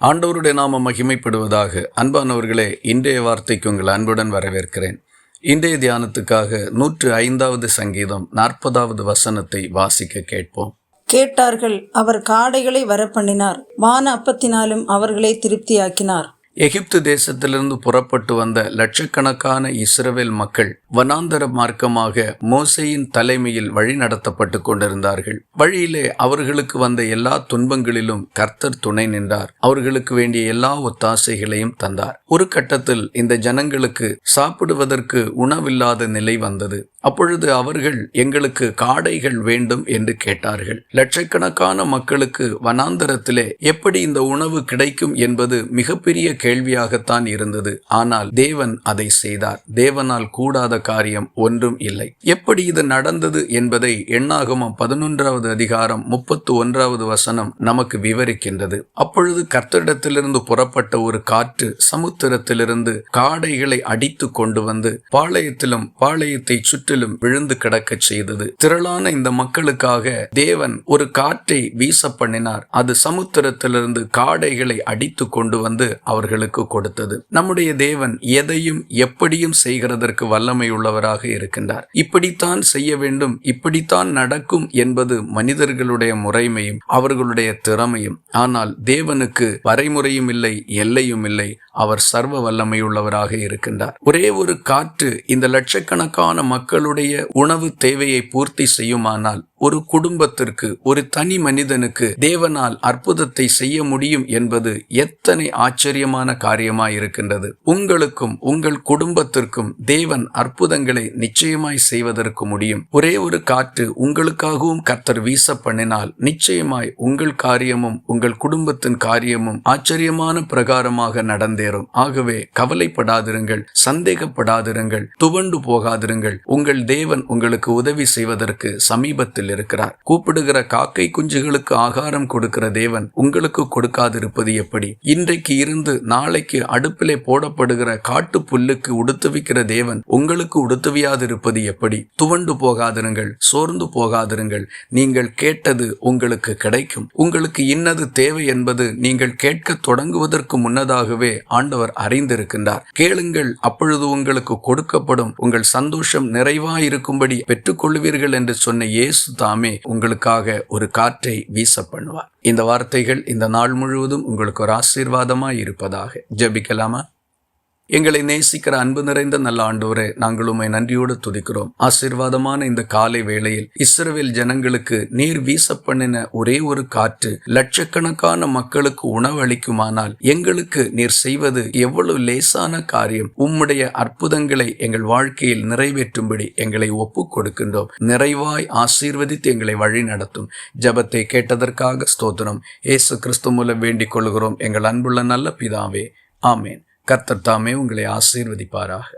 ஆண்டவருடைய நாமம் மகிமைப்படுவதாக. அன்பானவர்களே, இன்றைய வார்த்தைக்கு உங்கள் அன்புடன் வரவேற்கிறேன். இன்றைய தியானத்துக்காக 105வது சங்கீதம் 40வது வசனத்தை வாசிக்க கேட்போம். கேட்டார்கள், அவர் காடைகளை வரப்பண்ணினார், வான அப்பத்தினாலும் அவர்களை திருப்தியாக்கினார். எகிப்து தேசத்திலிருந்து புறப்பட்டு வந்த லட்சக்கணக்கான இஸ்ரவேல் மக்கள் வனாந்தர மார்க்கமாக மோசேயின் தலைமையில் வழி நடத்தப்பட்டு கொண்டிருந்தார்கள். வழியிலே அவர்களுக்கு வந்த எல்லா துன்பங்களிலும் கர்த்தர் துணை நின்றார். அவர்களுக்கு வேண்டிய எல்லா ஒத்தாசைகளையும் தந்தார். ஒரு கட்டத்தில் இந்த ஜனங்களுக்கு சாப்பிடுவதற்கு உணவில்லாத நிலை வந்தது. அப்பொழுது அவர்கள், எங்களுக்கு காடைகள் வேண்டும் என்று கேட்டார்கள். லட்சக்கணக்கான மக்களுக்கு வனாந்தரத்திலே எப்படி இந்த உணவு கிடைக்கும் என்பது மிகப்பெரிய கேள்வியாகத்தான் இருந்தது. ஆனால் தேவன் அதை செய்தார். தேவனால் கூடாத காரியம் ஒன்றும் இல்லை. எப்படி இது நடந்தது என்பதை எண்ணாகமம் 11வது அதிகாரம் 31வது வசனம் நமக்கு விவரிக்கின்றது. அப்பொழுது கர்த்தரிடத்திலிருந்து புறப்பட்ட ஒரு காற்று சமுத்திரத்திலிருந்து காடைகளை அடித்து கொண்டு வந்து பாளையத்திலும் பாளையத்தை சுற்றிலும் விழுந்து கிடக்கச் செய்தது. திரளான இந்த மக்களுக்காக தேவன் ஒரு காற்றை வீச பண்ணினார். அது சமுத்திரத்திலிருந்து காடைகளை அடித்து கொண்டு வந்து அவர்களுக்கு கொடுத்தது. நம்முடைய தேவன் எதையும் எப்படியும் செய்கிறதற்கு வல்லமை உள்ளவராக இருக்கின்றார். இப்படித்தான் செய்ய வேண்டும், இப்படித்தான் நடக்கும் என்பது மனிதர்களுடைய முறைமையும் அவர்களுடைய திறமையும். ஆனால் தேவனுக்கு வரைமுறையும் இல்லை, எல்லையும் இல்லை. அவர் சர்வ வல்லமை உள்ளவராக இருக்கின்றார். ஒரே ஒரு காற்று இந்த லட்சக்கணக்கான மக்களுடைய உணவு தேவையை பூர்த்தி செய்யுமானால், ஒரு குடும்பத்திற்கு, ஒரு தனி மனிதனுக்கு தேவனால் அற்புதத்தை செய்ய முடியும் என்பது எத்தனை ஆச்சரியமான காரியமாய் இருக்கின்றது. உங்களுக்கும் உங்கள் குடும்பத்திற்கும் தேவன் அற்புதங்களை நிச்சயமாய் செய்வதற்கு முடியும். ஒரே ஒரு காற்று உங்களுக்காகவும் கர்த்தர் வீச பண்ணினால் நிச்சயமாய் உங்கள் காரியமும் உங்கள் குடும்பத்தின் காரியமும் ஆச்சரியமான பிரகாரமாக நடந்தேறும். ஆகவே கவலைப்படாதிருங்கள், சந்தேகப்படாதிருங்கள், துவண்டு போகாதிருங்கள். உங்கள் தேவன் உங்களுக்கு உதவி செய்வதற்கு சமீபத்தில் இருக்கிறார். கூப்பிடுகிற காக்கை குஞ்சுகளுக்கு ஆகாரம் கொடுக்கிற தேவன் உங்களுக்கு கொடுக்காதிருப்பது எப்படி? இன்றைக்கு இருந்து நாளைக்கு அடுப்பிலே போடப்படுகிற காட்டு புல்லுக்கு உடுத்துவிக்கிற தேவன் உங்களுக்கு உடுத்துவியாதிருப்பது எப்படி? துவண்டு போகாதிருங்கள், சோர்ந்து போகாதிருங்கள். நீங்கள் கேட்டது உங்களுக்கு கிடைக்கும். உங்களுக்கு இன்னது தேவை என்பது நீங்கள் கேட்க தொடங்குவதற்கு முன்னதாகவே ஆண்டவர் அறிந்திருக்கின்றார். கேளுங்கள், அப்பொழுது உங்களுக்கு கொடுக்கப்படும். உங்கள் சந்தோஷம் நிறைவாயிருக்கும்படி பெற்றுக்கொள்வீர்கள் என்று சொன்ன இயேசு தாமே உங்களுக்காக ஒரு காற்றை வீச பண்ணுவார். இந்த வார்த்தைகள் இந்த நாள் முழுவதும் உங்களுக்கு ஒரு ஆசீர்வாதமாய் இருப்பதாக. ஜெபிக்கலாமா? எங்களை நேசிக்கிற அன்பு நிறைந்த நல்ல ஆண்டவரே, நாங்கள் உம்மை நன்றியோடு துதிக்கிறோம். ஆசீர்வாதமான இந்த காலை வேளையில் இஸ்ரவேல் ஜனங்களுக்கு நீர் வீச பண்ணின ஒரே ஒரு காற்று லட்சக்கணக்கான மக்களுக்கு உணவு அளிக்குமானால் எங்களுக்கு நீர் செய்வது எவ்வளவு லேசான காரியம். உம்முடைய அற்புதங்களை எங்கள் வாழ்க்கையில் நிறைவேற்றும்படி எங்களை ஒப்புக் கொடுக்கின்றோம். நிறைவாய் ஆசீர்வதித்து எங்களை வழி நடத்தும். ஜெபத்தை கேட்டதற்காக ஸ்தோத்திரம். இயேசு கிறிஸ்து மூலம் வேண்டிக் கொள்கிறோம் எங்கள் அன்புள்ள நல்ல பிதாவே, ஆமேன். கர்த்தர் தாமே உங்களை ஆசீர்வதிப்பாராக.